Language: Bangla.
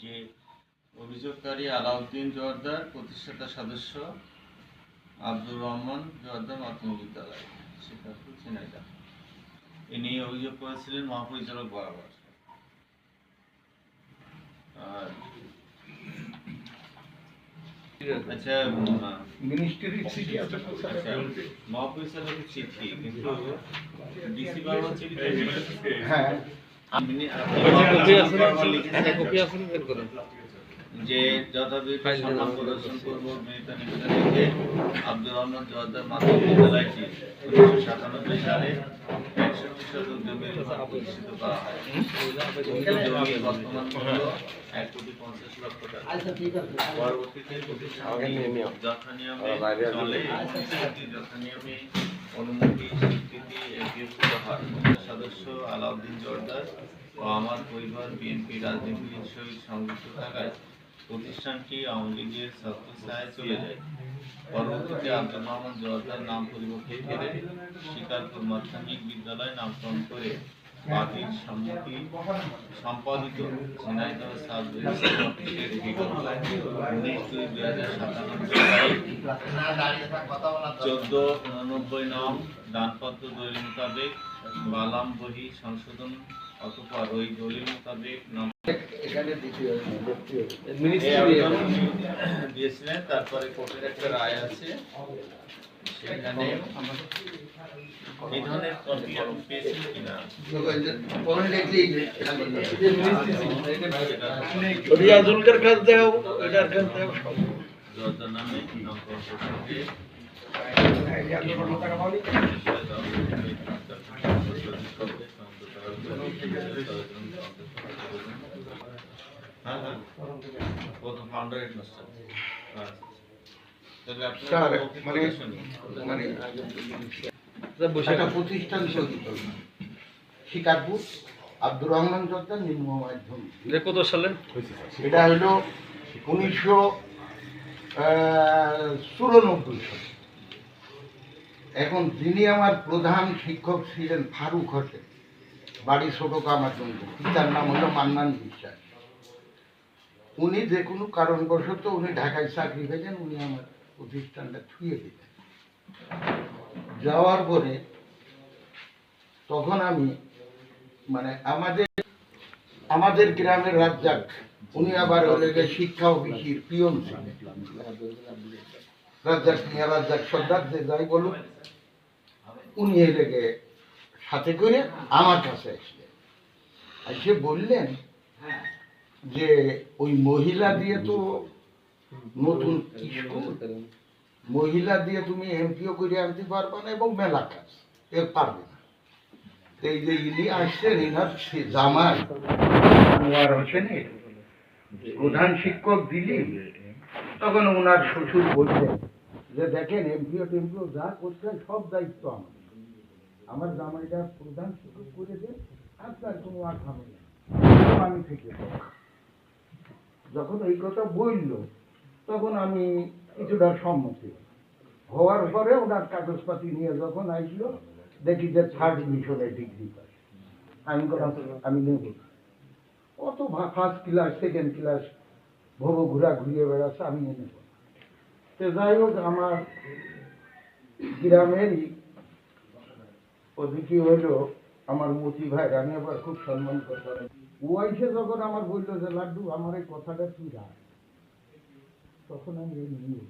যে অভিযোগকারী আলাউদ্দিন জোয়ারদার প্রতিষ্ঠাতা সদস্য আব্দুর রহমান জোয়ারদার মাধ্যমিক বিদ্যালয় শিক্ষার্থী ঝিনাইদহ এ নিয়ে অভিযোগ করেছিলেন মহাপরিচালক বরাবর। আচ্ছা, মহাপরিচালকের চিঠি কিন্তু ডিসি বারবার চিঠি যে যথাযথ সম্মান প্রদর্শন করব মেয়েটা নিবেদন থেকে আব্দুর রহমান জোয়ারদার মাধ্যমিক বিদ্যালয়টি 1997 সালে 61 শতক জমির উপর প্রতিষ্ঠিত করা হয়। জমির বর্তমান মূল্য 1,50,00,000 টাকা। পরবর্তীতে প্রতিষ্ঠানটি যথানিয়মে চলে যথানিয়মে অনুমতি স্বীকৃতি এগিয়ে হয়। সদস্য আলাউদ্দিন জোয়ারদার ও আমার পরিবার বিএনপি রাজনীতির সহিত সংযুক্ত থাকায় প্রতিষ্ঠানটি আওয়ামী লীগের ছত্রছায়ায় চলে যায়। পরবর্তীতে আব্দুর রহমান জোয়ারদার নাম পরিবর্তন করে শিকারপুর মাধ্যমিক বিদ্যালয় নামকরণ করে পার্টির সম্মতি সম্পাদিত ঝিনাইদহ সাব রেজিস্ট্রার অফিসের বিগত 19/2/97 নং দানপত্র দলিল মোতাবেক বালাম বহি সংশোধন অথবা ওই দলিল মোতাবেক দিয়েছিলেন। তারপরে কোর্টের একটা রায় আছে, সেখানে এই ধরনের কপি আমি পেয়েছি কিনা রিয়াজুলকার কাছে দেও, এটার কাছে দেও সব জোয়ারদার নামে প্রতিষ্ঠান শিকারপুর আব্দুর রহমান জোয়ারদার নিম্ন মাধ্যমিক। কত সালে এটা হইল 1994 সালে। এখন যিনি আমার প্রধান শিক্ষক ছিলেন ফারুক হোসেন, বাড়ি ছোট কামারগঞ্জ, পিতার নাম হলো মান্নান বিশ্বাস। উনি যে কোনো কারণবশত উনি ঢাকায় চাকরি পেয়েছেন, উনি আমার প্রতিষ্ঠানটা ছুঁয়ে দিলেন। যাওয়ার পরে তখন আমি মানে আমাদের গ্রামের রাজ্জাক, উনি আবার হলে শিক্ষা অফিসের পিয়ন ছিলেন, রাজ্জাক মিয়া রাজ্জাক সর্দার যে যাই বলুন, উনি এলেগে সাথে করে আমার কাছে আসলেন। এসে বললেন যে ওই মহিলা দিয়ে তো নতুন স্কুল, মহিলা দিয়ে তুমি এমপিও করে আনতে পারবে না এবং মেলা কাজ এর পারবে না। এই যে ইনি আসছেন, ইনার জামাই আনোয়ার হোসেনের প্রধান শিক্ষক দিলি, তখন ওনার শ্বশুর বললেন যে দেখেন এমপিও টেমপিও যা করছেন সব দায়িত্ব আমার জামাইটা প্রধান শিক্ষক করে দেন, আপনার কোনো আর ঝামেলা আমি থেকে। যখন এই কথা বলল তখন আমি কিছুটা সম্মতি হওয়ার পরে ওনার কাগজপাতি নিয়ে যখন আসলো, দেখি যে 3rd ডিভিশনে ডিগ্রি পাই। আমি আমি নেব অত ফার্স্ট ক্লাস 2nd ক্লাস ভব ঘুরা ঘুরিয়ে বেড়াচ্ছে, আমি নেব। তো যাই হোক, আমার গ্রামেরই ওদিকে হইলো আমার মতি ভাই, আমি আবার খুব সম্মান করতাম। ও এসে যখন আমার বললো যে লাড্ডু আমার এই কথাটা তুই রাখ, তখন আমি নিয়ে